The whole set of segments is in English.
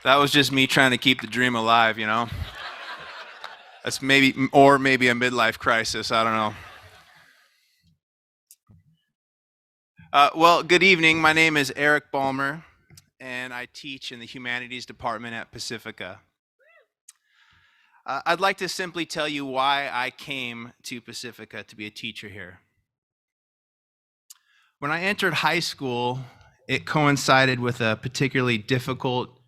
That was just me trying to keep the dream alive, you know? That's maybe a midlife crisis. I don't know. Well, good evening. My name is Eric Balmer, and I teach in the humanities department at Pacifica. I'd like to simply tell you why I came to Pacifica to be a teacher here. When I entered high school, it coincided with a particularly difficult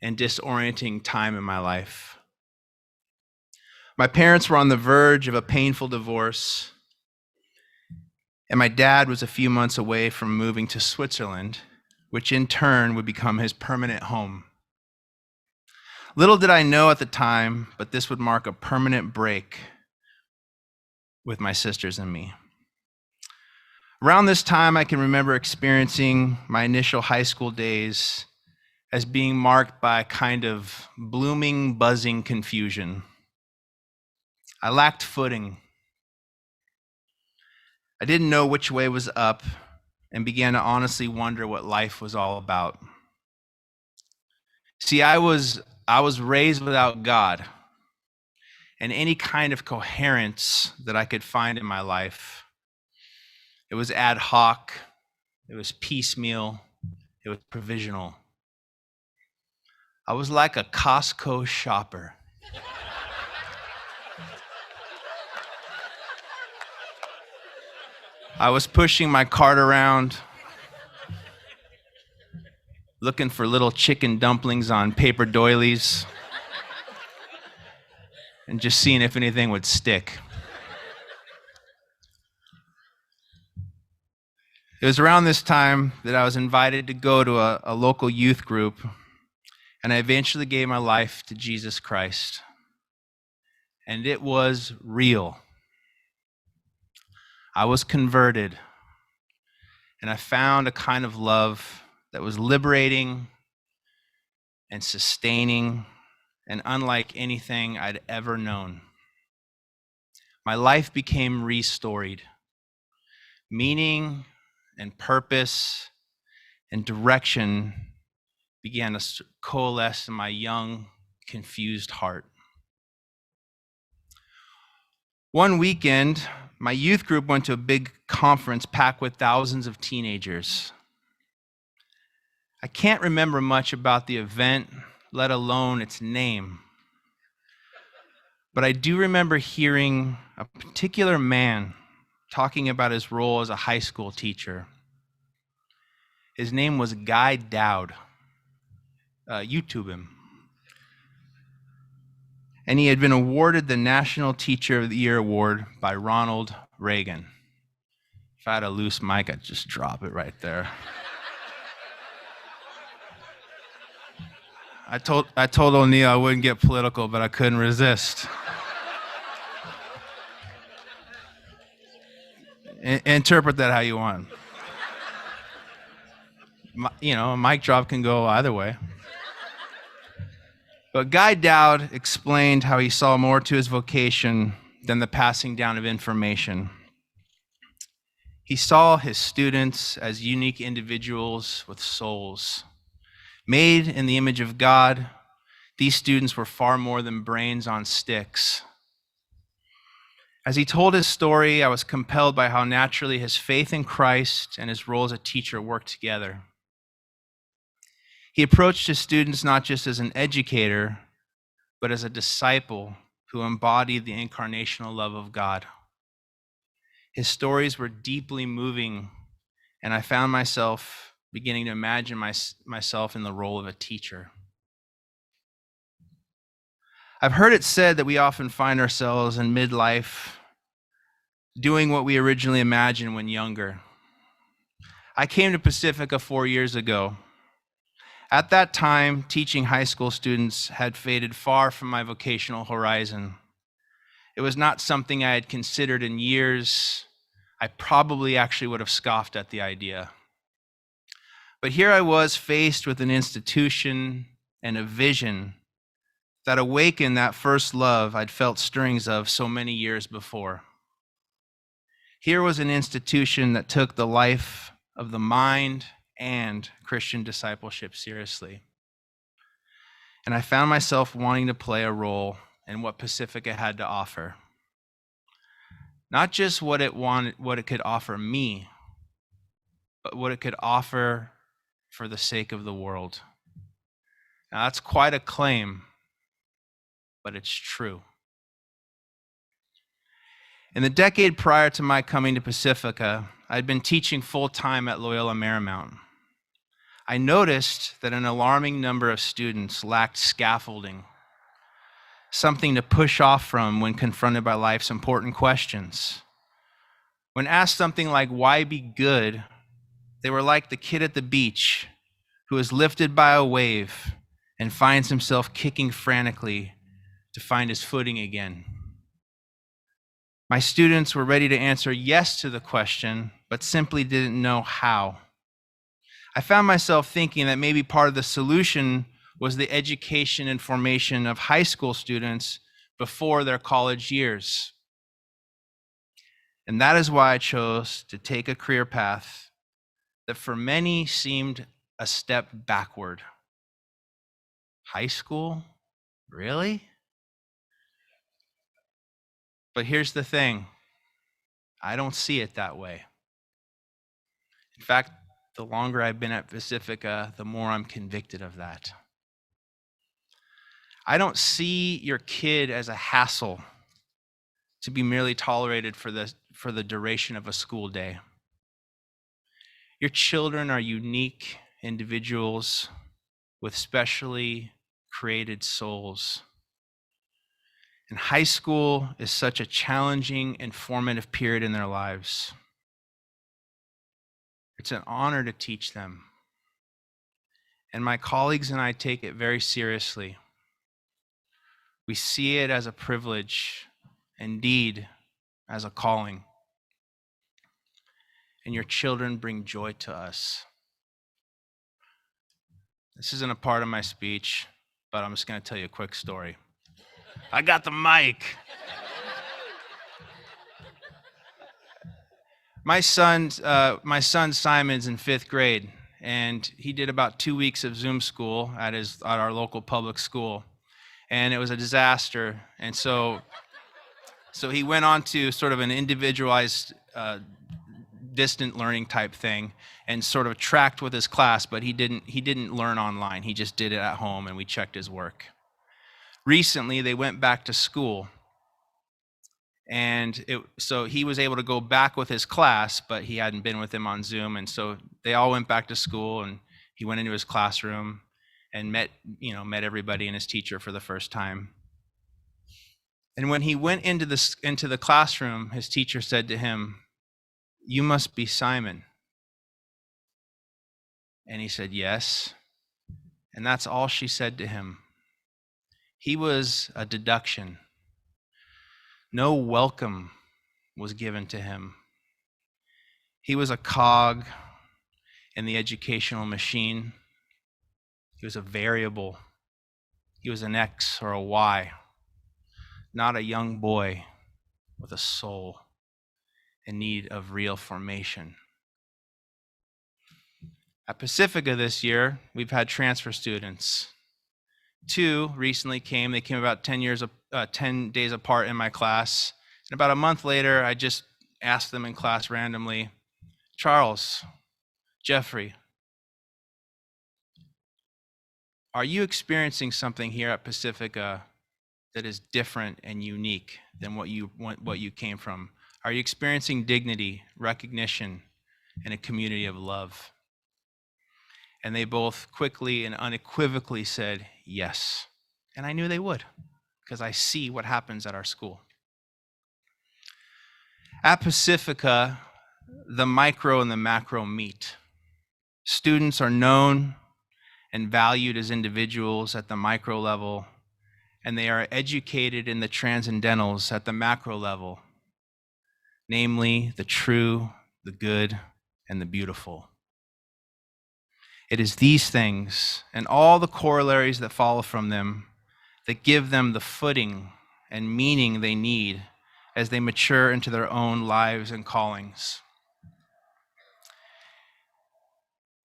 and disorienting time in my life. My parents were on the verge of a painful divorce, and my dad was a few months away from moving to Switzerland, which in turn would become his permanent home. Little did I know at the time, but this would mark a permanent break with my sisters and me. Around this time, I can remember experiencing my initial high school days as being marked by a kind of blooming, buzzing confusion. I lacked footing. I didn't know which way was up and began to honestly wonder what life was all about. See, I was raised without God and any kind of coherence that I could find in my life. It was ad hoc, it was piecemeal, it was provisional. I was like a Costco shopper. I was pushing my cart around, looking for little chicken dumplings on paper doilies, and just seeing if anything would stick. It was around this time that I was invited to go to a local youth group, and I eventually gave my life to Jesus Christ. And it was real. I was converted, and I found a kind of love that was liberating and sustaining and unlike anything I'd ever known. My life became restored. Meaning and purpose and direction began to coalesce in my young, confused heart. One weekend, my youth group went to a big conference packed with thousands of teenagers. I can't remember much about the event, let alone its name. But I do remember hearing a particular man talking about his role as a high school teacher. His name was Guy Dowd. YouTube him. And he had been awarded the National Teacher of the Year award by Ronald Reagan. If I had a loose mic, I'd just drop it right there. I told O'Neill I wouldn't get political, but I couldn't resist. Interpret that how you want. A mic drop can go either way. But Guy Dowd explained how he saw more to his vocation than the passing down of information. He saw his students as unique individuals with souls. Made in the image of God, these students were far more than brains on sticks. As he told his story, I was compelled by how naturally his faith in Christ and his role as a teacher worked together. He approached his students not just as an educator, but as a disciple who embodied the incarnational love of God. His stories were deeply moving, and I found myself beginning to imagine myself in the role of a teacher. I've heard it said that we often find ourselves in midlife doing what we originally imagined when younger. I came to Pacifica 4 years ago. At that time, teaching high school students had faded far from my vocational horizon. It was not something I had considered in years. I probably actually would have scoffed at the idea. But here I was faced with an institution and a vision that awakened that first love I'd felt stirrings of so many years before. Here was an institution that took the life of the mind and Christian discipleship seriously. and I found myself wanting to play a role in what Pacifica had to offer. Not just what it could offer me, but what it could offer for the sake of the world. Now, that's quite a claim, but it's true. In the decade prior to my coming to Pacifica, I'd been teaching full-time at Loyola Marymount. I noticed that an alarming number of students lacked scaffolding, something to push off from when confronted by life's important questions. When asked something like, why be good, they were like the kid at the beach who is lifted by a wave and finds himself kicking frantically to find his footing again. My students were ready to answer yes to the question, but simply didn't know how. I found myself thinking that maybe part of the solution was the education and formation of high school students before their college years. And that is why I chose to take a career path that for many seemed a step backward. High school? Really? But here's the thing, I don't see it that way. In fact, the longer I've been at Pacifica, the more I'm convicted of that. I don't see your kid as a hassle to be merely tolerated for the duration of a school day. Your children are unique individuals with specially created souls. And high school is such a challenging and formative period in their lives. It's an honor to teach them. And my colleagues and I take it very seriously. We see it as a privilege, indeed, as a calling. And your children bring joy to us. This isn't a part of my speech, but I'm just going to tell you a quick story. I got the mic. My son Simon's in 5th grade, and he did about 2 weeks of Zoom school at our local public school, and it was a disaster. And so he went on to sort of an individualized distant learning type thing, and sort of tracked with his class, but he didn't learn online. He just did it at home, and we checked his work. Recently, they went back to school. And so he was able to go back with his class, but he hadn't been with them on Zoom. And so they all went back to school, and he went into his classroom and met everybody and his teacher for the first time. And when he went into the classroom, his teacher said to him, "You must be Simon." And he said, "Yes." And that's all she said to him. He was a deduction. No welcome was given to him. He was a cog in the educational machine. He was a variable. He was an X or a Y, not a young boy with a soul in need of real formation. At Pacifica this year, we've had transfer students. 2 recently came. They came about 10 days apart in my class. And about a month later, I just asked them in class randomly, "Charles, Jeffrey, are you experiencing something here at Pacifica that is different and unique than what you came from? Are you experiencing dignity, recognition, and a community of love?" And they both quickly and unequivocally said yes. And I knew they would, because I see what happens at our school. At Pacifica, the micro and the macro meet. Students are known and valued as individuals at the micro level, and they are educated in the transcendentals at the macro level, namely the true, the good, and the beautiful. It is these things and all the corollaries that follow from them that give them the footing and meaning they need as they mature into their own lives and callings.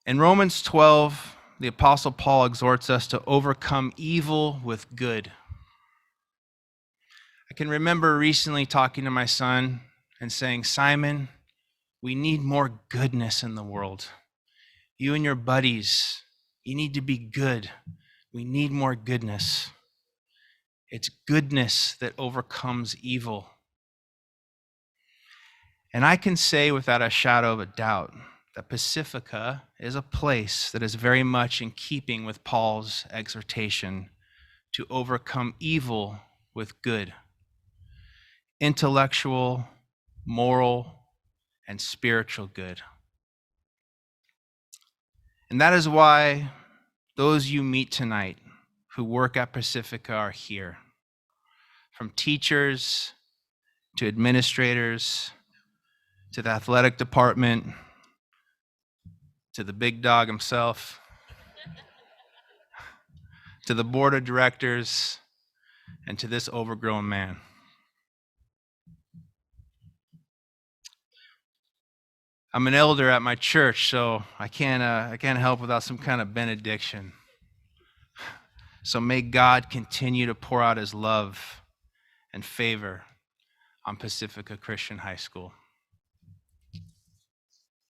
In Romans 12, the Apostle Paul exhorts us to overcome evil with good. I can remember recently talking to my son and saying, Simon, we need more goodness in the world. You and your buddies, you need to be good. We need more goodness. It's goodness that overcomes evil. And I can say without a shadow of a doubt that Pacifica is a place that is very much in keeping with Paul's exhortation to overcome evil with good. Intellectual, moral, and spiritual good. And that is why those you meet tonight who work at Pacifica are here. From teachers to administrators to the athletic department to the big dog himself to the board of directors and to this overgrown man. I'm an elder at my church, so I can't help without some kind of benediction. So may God continue to pour out his love and favor on Pacifica Christian High School.